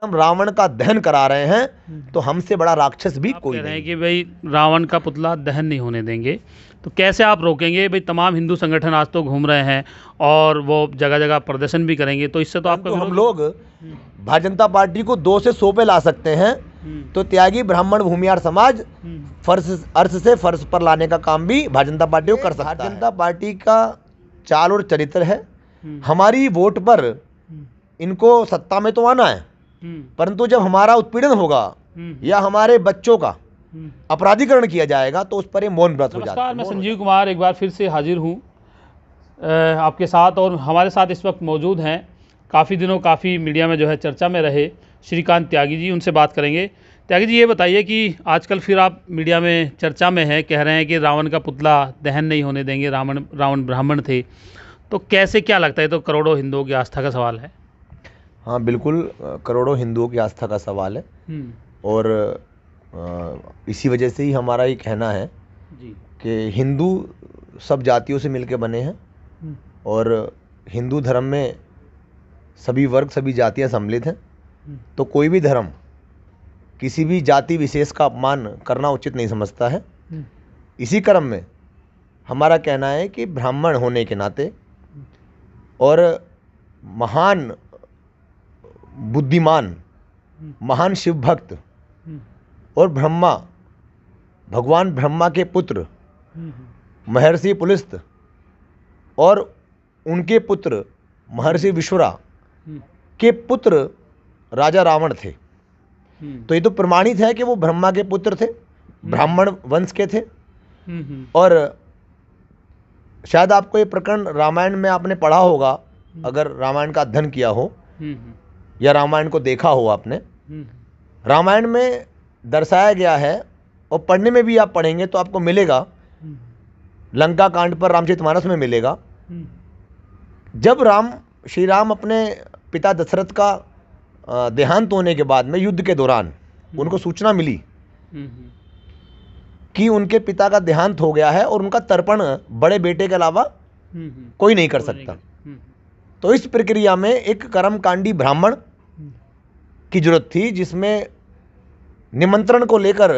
हम रावण का दहन करा रहे हैं तो हमसे बड़ा राक्षस भी कोई कह रहे हैं नहीं। कि भाई रावण का पुतला दहन नहीं होने देंगे, तो कैसे आप रोकेंगे? भाई तमाम हिंदू संगठन आज तो घूम रहे हैं और वो जगह जगह प्रदर्शन भी करेंगे, तो इससे तो आपका परंतु हम विरोध लोग भारतीय जनता पार्टी को 2 से 100 पे ला सकते हैं। तो त्यागी ब्राह्मण भूमिहार समाज फर्श अर्श से फर्श पर लाने का काम भी भारतीय जनता पार्टी को कर सकता है। भारतीय जनता पार्टी का चाल और चरित्र है, हमारी वोट पर इनको सत्ता में तो आना है, परंतु जब हमारा उत्पीड़न होगा या हमारे बच्चों का अपराधीकरण किया जाएगा तो उस पर ये मौन व्रत हो जाता नमस्कार, है। मैं संजीव कुमार एक बार फिर से हाजिर हूँ आपके साथ, और हमारे साथ इस वक्त मौजूद हैं काफ़ी दिनों काफ़ी मीडिया में जो है चर्चा में रहे श्रीकांत त्यागी जी। उनसे बात करेंगे। त्यागी जी, ये बताइए कि आजकल फिर आप मीडिया में चर्चा में हैं, कह रहे हैं कि रावण का पुतला दहन नहीं होने देंगे, रावण ब्राह्मण थे, तो कैसे, क्या लगता है? तो करोड़ों हिंदुओं की आस्था का सवाल है। हाँ बिल्कुल, करोड़ों हिंदुओं की आस्था का सवाल है और इसी वजह से ही हमारा ये कहना है जी कि हिंदू सब जातियों से मिलकर बने हैं और हिंदू धर्म में सभी वर्ग सभी जातियां सम्मिलित हैं। तो कोई भी धर्म किसी भी जाति विशेष का अपमान करना उचित नहीं समझता है। इसी क्रम में हमारा कहना है कि ब्राह्मण होने के नाते और महान बुद्धिमान महान शिव भक्त और भगवान ब्रह्मा के पुत्र महर्षि पुलस्त और उनके पुत्र महर्षि विश्वरा के पुत्र राजा रावण थे। तो ये तो प्रमाणित है कि वो ब्रह्मा के पुत्र थे, ब्राह्मण वंश के थे। और शायद आपको ये प्रकरण रामायण में आपने पढ़ा होगा, अगर रामायण का अध्ययन किया हो या रामायण को देखा हो आपने। रामायण में दर्शाया गया है और पढ़ने में भी आप पढ़ेंगे तो आपको मिलेगा, लंका कांड पर रामचरितमानस में मिलेगा। जब श्री राम अपने पिता दशरथ का देहांत होने के बाद में युद्ध के दौरान उनको सूचना मिली कि उनके पिता का देहांत हो गया है और उनका तर्पण बड़े बेटे के अलावा कोई नहीं कर सकता। तो इस प्रक्रिया में एक कर्मकांडी ब्राह्मण की जरूरत थी, जिसमें निमंत्रण को लेकर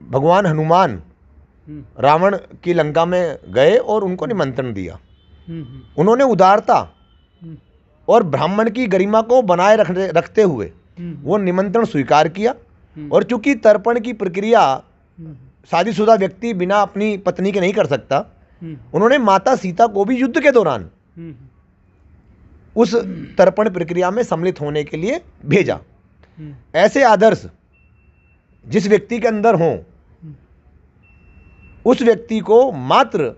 भगवान हनुमान रावण की लंका में गए और उनको निमंत्रण दिया। उन्होंने उदारता और ब्राह्मण की गरिमा को बनाए रखते हुए वो निमंत्रण स्वीकार किया। और चूंकि तर्पण की प्रक्रिया शादीशुदा व्यक्ति बिना अपनी पत्नी के नहीं कर सकता, उन्होंने माता सीता को भी युद्ध के दौरान उस तर्पण प्रक्रिया में सम्मिलित होने के लिए भेजा। ऐसे आदर्श जिस व्यक्ति के अंदर हों, उस व्यक्ति को मात्र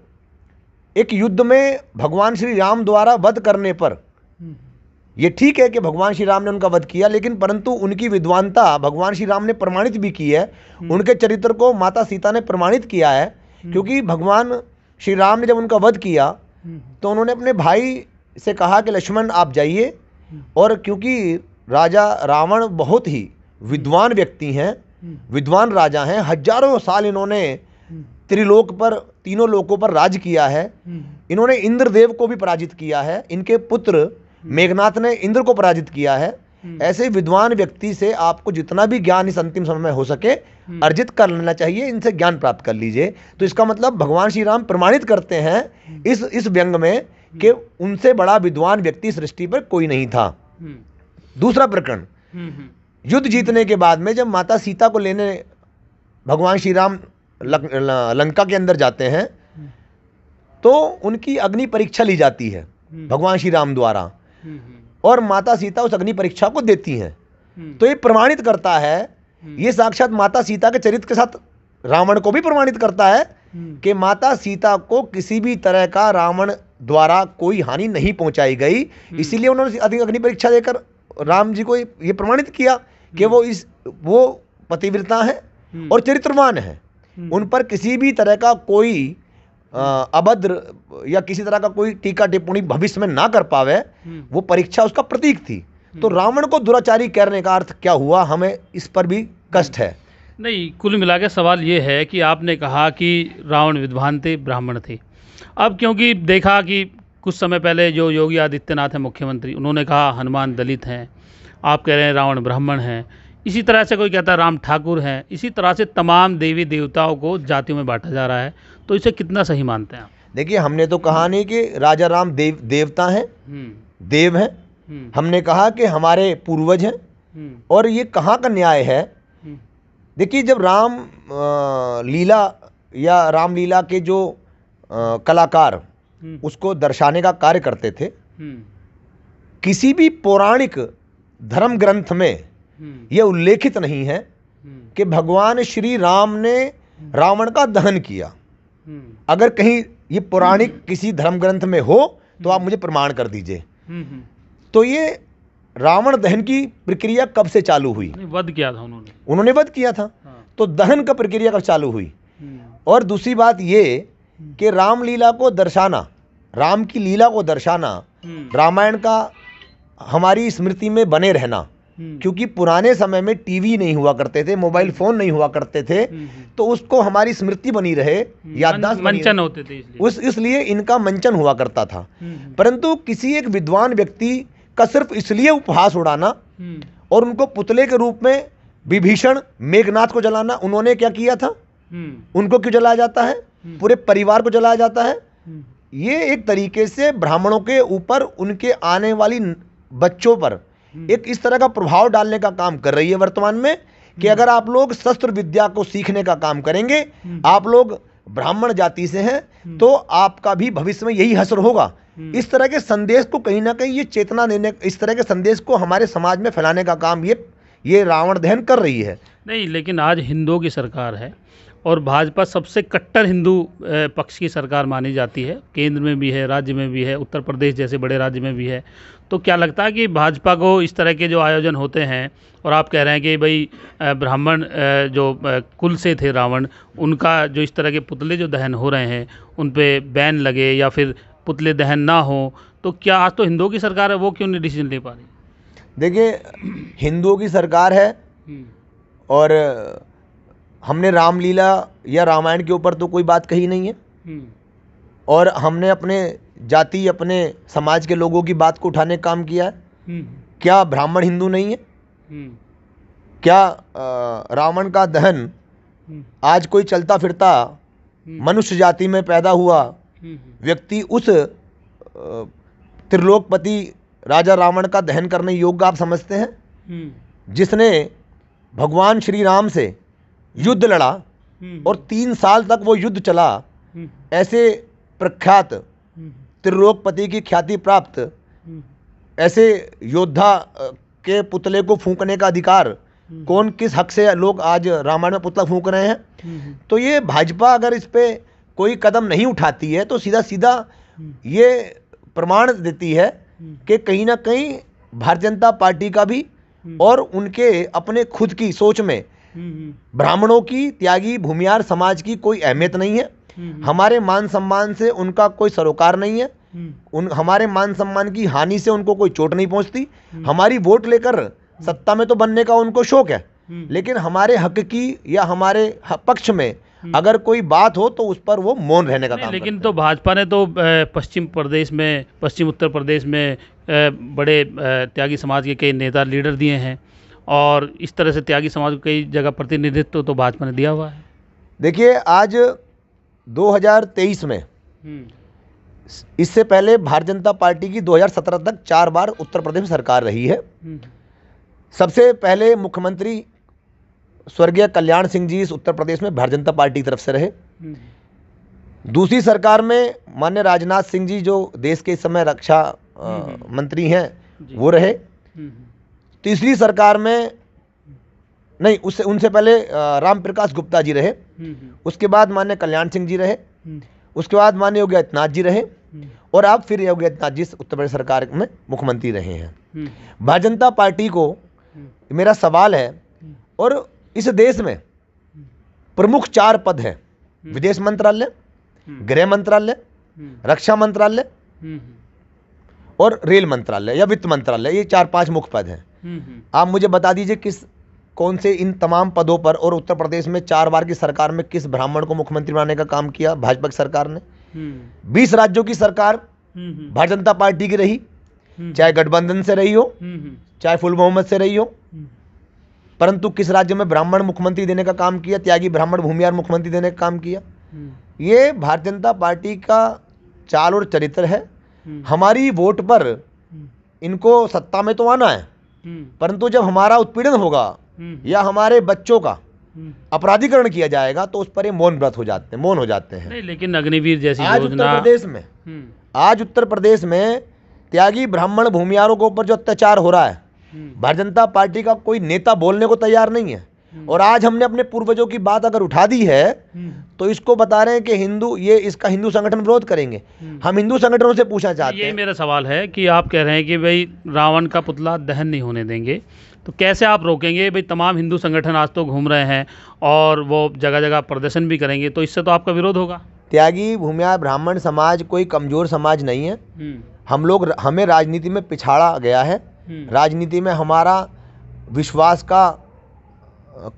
एक युद्ध में भगवान श्री राम द्वारा वध करने पर, ये ठीक है कि भगवान श्री राम ने उनका वध किया, लेकिन परंतु उनकी विद्वानता भगवान श्री राम ने प्रमाणित भी की है, उनके चरित्र को माता सीता ने प्रमाणित किया है। क्योंकि भगवान श्री राम ने जब उनका वध किया तो उन्होंने अपने भाई से कहा कि लक्ष्मण आप जाइए, और क्योंकि राजा रावण बहुत ही विद्वान व्यक्ति हैं, विद्वान राजा हैं, हजारों साल इन्होंने त्रिलोक पर, तीनों लोकों पर राज किया है, इन्होंने इंद्रदेव को भी पराजित किया है, इनके पुत्र मेघनाथ ने इंद्र को पराजित किया है। ऐसे विद्वान व्यक्ति से आपको जितना भी ज्ञान इस अंतिम समय में हो सके अर्जित कर लेना चाहिए, इनसे ज्ञान प्राप्त कर लीजिए। तो इसका मतलब भगवान श्री राम प्रमाणित करते हैं इस व्यंग में कि उनसे बड़ा विद्वान व्यक्ति सृष्टि पर कोई नहीं था। दूसरा प्रकरण, युद्ध जीतने के बाद में जब माता सीता को लेने भगवान श्री राम लंका के अंदर जाते हैं तो उनकी अग्नि परीक्षा ली जाती है भगवान श्री राम द्वारा, और माता सीता उस अग्नि परीक्षा को देती हैं। तो ये प्रमाणित करता है, ये साक्षात माता सीता के चरित्र के साथ रावण को भी प्रमाणित करता है कि माता सीता को किसी भी तरह का रावण द्वारा कोई हानि नहीं पहुंचाई गई। इसीलिए उन्होंने अग्नि परीक्षा देकर राम जी को ये प्रमाणित किया कि वो पतिव्रता है और चरित्रवान है, उन पर किसी भी तरह का कोई अभद्र या किसी तरह का कोई टीका टिप्पणी भविष्य में ना कर पावे, वो परीक्षा उसका प्रतीक थी। तो रावण को दुराचारी करने का अर्थ क्या हुआ, हमें इस पर भी कष्ट है। नहीं, कुल मिला के सवाल ये है कि आपने कहा कि रावण विद्वान थे, ब्राह्मण थे। अब क्योंकि देखा कि कुछ समय पहले जो योगी आदित्यनाथ हैं मुख्यमंत्री, उन्होंने कहा हनुमान दलित हैं, आप कह रहे हैं रावण ब्राह्मण है, इसी तरह से कोई कहता है राम ठाकुर हैं, इसी तरह से तमाम देवी देवताओं को जातियों में बांटा जा रहा है, तो इसे कितना सही मानते हैं आप? देखिए, हमने तो कहा नहीं कि राजा राम देवता हैं, देव हैं। हमने कहा कि हमारे पूर्वज हैं, और ये कहाँ का न्याय है? देखिए, जब राम लीला या रामलीला के जो कलाकार उसको दर्शाने का कार्य करते थे, किसी भी पौराणिक धर्म ग्रंथ में यह उल्लेखित नहीं है कि भगवान श्री राम ने रावण का दहन किया। अगर कहीं ये पौराणिक किसी धर्म ग्रंथ में हो तो आप मुझे प्रमाण कर दीजिए। तो ये रावण दहन की प्रक्रिया कब से चालू हुई? वध किया था उन्होंने वध किया था। तो दहन का प्रक्रिया कब चालू हुई? और दूसरी बात ये कि रामलीला को दर्शाना, राम की लीला को दर्शाना, रामायण का हमारी स्मृति में बने रहना, क्योंकि पुराने समय में टीवी नहीं हुआ करते थे, मोबाइल फोन नहीं हुआ करते थे, तो उसको हमारी स्मृति बनी रहे, याददाश्त मंचन होते थे, इसलिए इनका मंचन हुआ करता था। परंतु किसी एक विद्वान व्यक्ति का सिर्फ इसलिए उपहास उड़ाना और उनको पुतले के रूप में विभीषण मेघनाथ को जलाना, उन्होंने क्या किया था? उनको क्यों जलाया जाता है? पूरे परिवार को जलाया जाता है। ये एक तरीके से ब्राह्मणों के ऊपर, उनके आने वाली बच्चों पर एक इस तरह का प्रभाव डालने का काम कर रही है वर्तमान में कि अगर आप लोग शस्त्र विद्या को सीखने का काम करेंगे, आप लोग ब्राह्मण जाति से हैं, तो आपका भी भविष्य में यही हश्र होगा। इस तरह के संदेश को कहीं ना कहीं ये चेतना देने, इस तरह के संदेश को हमारे समाज में फैलाने का काम ये रावण दहन कर रही है। नहीं, लेकिन आज हिंदुओं की सरकार है और भाजपा सबसे कट्टर हिंदू पक्ष की सरकार मानी जाती है, केंद्र में भी है, राज्य में भी है, उत्तर प्रदेश जैसे बड़े राज्य में भी है। तो क्या लगता है कि भाजपा को इस तरह के जो आयोजन होते हैं, और आप कह रहे हैं कि भाई ब्राह्मण जो कुल से थे रावण, उनका जो इस तरह के पुतले जो दहन हो रहे हैं उन पे बैन लगे या फिर पुतले दहन ना हो, तो क्या आज तो हिंदुओं की सरकार है, वो क्यों नहीं डिसीजन ले पा रही? देखिए, हिंदुओं की सरकार है और हमने रामलीला या रामायण के ऊपर तो कोई बात कही नहीं है, और हमने अपने जाति, अपने समाज के लोगों की बात को उठाने का काम किया है। क्या ब्राह्मण हिंदू नहीं है? क्या रावण का दहन आज कोई चलता फिरता मनुष्य जाति में पैदा हुआ व्यक्ति उस त्रिलोकपति राजा रावण का दहन करने योग्य आप समझते हैं? जिसने भगवान श्री राम से युद्ध लड़ा और 3 साल तक वो युद्ध चला, ऐसे प्रख्यात त्रिलोकपति की ख्याति प्राप्त ऐसे योद्धा के पुतले को फूंकने का अधिकार कौन, किस हक से लोग आज रामायण में पुतला फूंक रहे हैं? तो ये भाजपा अगर इस पे कोई कदम नहीं उठाती है तो सीधा सीधा ये प्रमाण देती है कि कहीं ना कहीं भारतीय जनता पार्टी का भी और उनके अपने खुद की सोच में ब्राह्मणों की, त्यागी भूमियार समाज की कोई अहमियत नहीं है। हमारे मान सम्मान से उनका कोई सरोकार नहीं है। हमारे मान सम्मान की हानि से उनको कोई चोट नहीं पहुंचती। हमारी वोट लेकर सत्ता में तो बनने का उनको शौक है, लेकिन हमारे हक की या हमारे पक्ष में अगर कोई बात हो तो उस पर वो मौन रहने का काम करते हैं। लेकिन तो भाजपा ने तो पश्चिम उत्तर प्रदेश में बड़े त्यागी समाज के कई नेता, लीडर दिए हैं, और इस तरह से त्यागी समाज को कई जगह प्रतिनिधित्व तो भाजपा ने दिया हुआ है। देखिए, आज 2023 में, इससे पहले भारतीय जनता पार्टी की 2017 तक 4 बार उत्तर प्रदेश में सरकार रही है। सबसे पहले मुख्यमंत्री स्वर्गीय कल्याण सिंह जी इस उत्तर प्रदेश में भारतीय जनता पार्टी की तरफ से रहे। दूसरी सरकार में माननीय राजनाथ सिंह जी, जो देश के इस समय रक्षा मंत्री हैं, वो रहे। तीसरी सरकार में नहीं, उससे उनसे पहले राम प्रकाश गुप्ता जी रहे। उसके बाद माननीय कल्याण सिंह जी रहे। उसके बाद माननीय योगी आदित्यनाथ जी रहे, और अब फिर योगी आदित्यनाथ जी उत्तर प्रदेश सरकार में मुख्यमंत्री रहे हैं। भारतीय जनता पार्टी को मेरा सवाल है, और इस देश में प्रमुख 4 पद है: विदेश मंत्रालय, गृह मंत्रालय, रक्षा मंत्रालय और रेल मंत्रालय या वित्त मंत्रालय। ये 4-5 मुख्य पद हैं। आप मुझे बता दीजिए कौन से इन तमाम पदों पर, और उत्तर प्रदेश में 4 बार की सरकार में किस ब्राह्मण को मुख्यमंत्री बनाने का काम किया भाजपा की सरकार ने? 20 राज्यों की सरकार भारतीय जनता पार्टी की रही। चाहे गठबंधन से रही हो, चाहे फुल बहुमत से रही हो, परंतु किस राज्य में ब्राह्मण मुख्यमंत्री देने का काम किया, त्यागी ब्राह्मण भूमिहार मुख्यमंत्री देने का काम किया। ये भारतीय जनता पार्टी का चाल और चरित्र है। हमारी वोट पर इनको सत्ता में तो आना है, परंतु जब हमारा उत्पीड़न होगा या हमारे बच्चों का अपराधीकरण किया जाएगा तो उस पर ये मौन व्रत हो जाते हैं, मौन हो जाते हैं। नहीं, लेकिन अग्निवीर जैसी आज योजना उत्तर प्रदेश में त्यागी ब्राह्मण भूमिहारों के ऊपर जो अत्याचार हो रहा है, भारतीय जनता पार्टी का कोई नेता बोलने को तैयार नहीं है। और आज हमने अपने पूर्वजों की बात अगर उठा दी है तो इसको बता रहे हैं कि इसका हिंदू संगठन विरोध करेंगे। हम हिंदू संगठनों से पूछना चाहते हैं, ये मेरा सवाल है कि आप कह रहे हैं कि भाई रावण का पुतला दहन नहीं होने देंगे, तो कैसे आप रोकेंगे? भाई तमाम हिंदू संगठन आज तो घूम रहे हैं और वो जगह जगह प्रदर्शन भी करेंगे, तो इससे तो आपका विरोध होगा। त्यागी भूमिहार ब्राह्मण समाज कोई कमजोर समाज नहीं है। हमें राजनीति में पिछाड़ा गया है, राजनीति में हमारा विश्वास का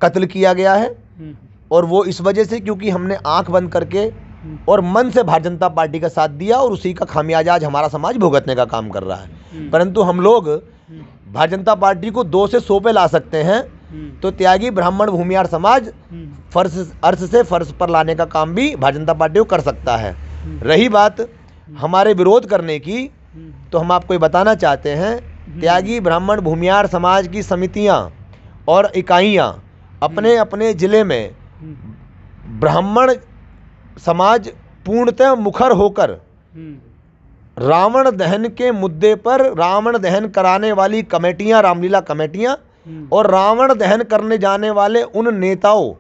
कत्ल किया गया है, और वो इस वजह से क्योंकि हमने आंख बंद करके और मन से भारतीय जनता पार्टी का साथ दिया, और उसी का खामियाजा आज हमारा समाज भुगतने का काम कर रहा है। परंतु हम लोग भारतीय जनता पार्टी को 2 से 100 पे ला सकते हैं, तो त्यागी ब्राह्मण भूमिहार समाज अर्थ से फर्श पर लाने का काम भी भारतीय जनता पार्टी को कर सकता है। रही बात हमारे विरोध करने की, तो हम आपको ये बताना चाहते हैं, त्यागी ब्राह्मण भूमिहार समाज की समितियां और इकाइयां अपने अपने जिले में ब्राह्मण समाज पूर्णतः मुखर होकर रावण दहन के मुद्दे पर रावण दहन कराने वाली कमेटियां, रामलीला कमेटियां, और रावण दहन करने जाने वाले उन नेताओं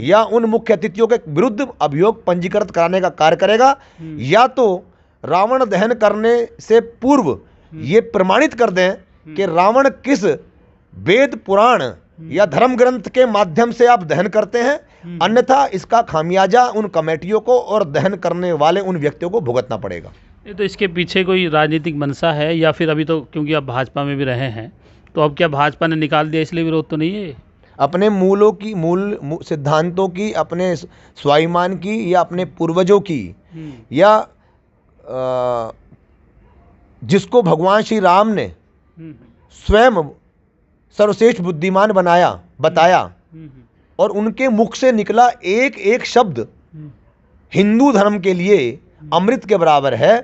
या उन मुख्य अतिथियों के विरुद्ध अभियोग पंजीकृत कराने का कार्य करेगा, या तो रावण दहन करने से पूर्व ये प्रमाणित कर दें कि रावण किस वेद पुराण या धर्म ग्रंथ के माध्यम से आप दहन करते हैं, अन्यथा इसका खामियाजा उन कमेटियों को और दहन करने वाले उन व्यक्तियों को भुगतना पड़ेगा। ये तो इसके पीछे कोई राजनीतिक मंशा है, या फिर अभी तो क्योंकि आप भाजपा में भी रहे हैं, तो अब क्या भाजपा ने निकाल दिया इसलिए विरोध तो नहीं है? अपने मूल सिद्धांतों की, अपने स्वाभिमान की, या अपने पूर्वजों की, या जिसको भगवान श्री राम ने स्वयं सर्वश्रेष्ठ बुद्धिमान बताया, और उनके मुख से निकला एक एक शब्द हिंदू धर्म के लिए अमृत के बराबर है,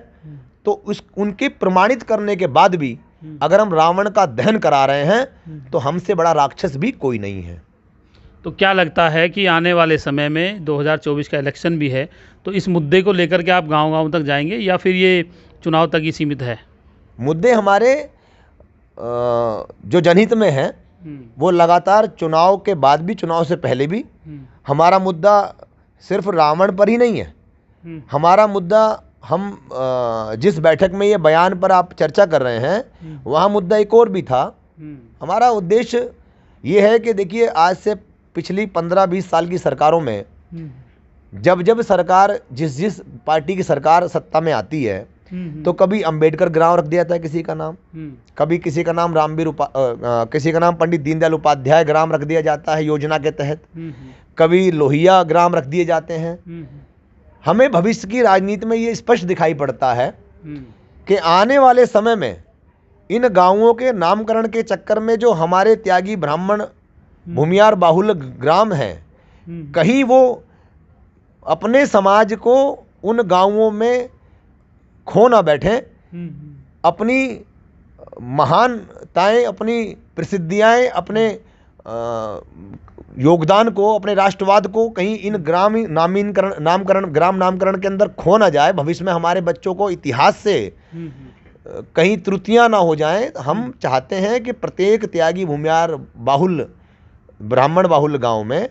तो उनके प्रमाणित करने के बाद भी अगर हम रावण का दहन करा रहे हैं तो हमसे बड़ा राक्षस भी कोई नहीं है। तो क्या लगता है कि आने वाले समय में 2024 का इलेक्शन भी है, तो इस मुद्दे को लेकर के आप गांव-गांव तक जाएंगे, या फिर ये चुनाव तक ही सीमित है? मुद्दे हमारे जो जनहित में है वो लगातार चुनाव के बाद भी, चुनाव से पहले भी, हमारा मुद्दा सिर्फ रावण पर ही नहीं है। हमारा मुद्दा, हम जिस बैठक में ये बयान पर आप चर्चा कर रहे हैं, वहाँ मुद्दा एक और भी था। हमारा उद्देश्य ये है कि देखिए, आज से पिछली 15-20 साल की सरकारों में जब सरकार, जिस पार्टी की सरकार सत्ता में आती है, तो कभी अंबेडकर ग्राम रख दिया जाता है किसी का नाम, कभी किसी का नाम किसी का नाम पंडित दीनदयाल उपाध्याय ग्राम रख दिया जाता है योजना के तहत, कभी लोहिया ग्राम रख दिए जाते हैं। हमें भविष्य की राजनीति में ये स्पष्ट दिखाई पड़ता है कि आने वाले समय में इन गांवों के नामकरण के चक्कर में जो हमारे त्यागी ब्राह्मण भूमिहार बाहुल्य ग्राम हैं, कहीं वो अपने समाज को उन गांवों में खो ना बैठे, अपनी महानताएं, अपनी प्रसिद्धियां, अपने योगदान को, अपने राष्ट्रवाद को कहीं इन ग्राम नामकरण के अंदर खो ना जाए। भविष्य में हमारे बच्चों को इतिहास से कहीं त्रुटियां ना हो जाएं। हम चाहते हैं कि प्रत्येक त्यागी भूमिहार ब्राह्मण बाहुल्य गांव में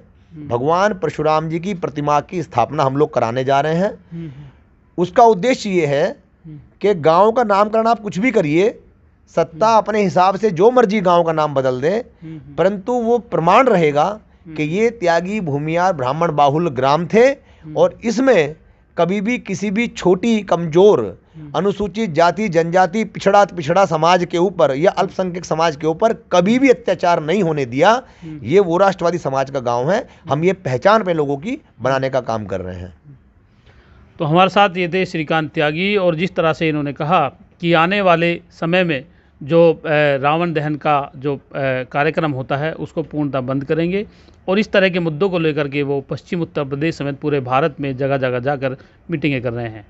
भगवान परशुराम जी की प्रतिमा की स्थापना हम लोग कराने जा रहे हैं। उसका उद्देश्य ये है कि गांव का नामकरण आप कुछ भी करिए, सत्ता अपने हिसाब से जो मर्जी गांव का नाम बदल दे, परंतु वो प्रमाण रहेगा कि ये त्यागी भूमिहार ब्राह्मण बाहुल्य ग्राम थे, और इसमें कभी भी किसी भी छोटी, कमजोर, अनुसूचित जाति, जनजाति, पिछड़ा समाज के ऊपर या अल्पसंख्यक समाज के ऊपर कभी भी अत्याचार नहीं होने दिया। ये वो राष्ट्रवादी समाज का गांव है। हम ये पहचान पे लोगों की बनाने का काम कर रहे हैं। तो हमारे साथ ये थे श्रीकांत त्यागी, और जिस तरह से इन्होंने कहा कि आने वाले समय में जो रावण दहन का जो कार्यक्रम होता है उसको पूर्णतः बंद करेंगे और इस तरह के मुद्दों को लेकर के वो पश्चिम उत्तर प्रदेश समेत पूरे भारत में जगह जगह जाकर मीटिंगें कर रहे हैं।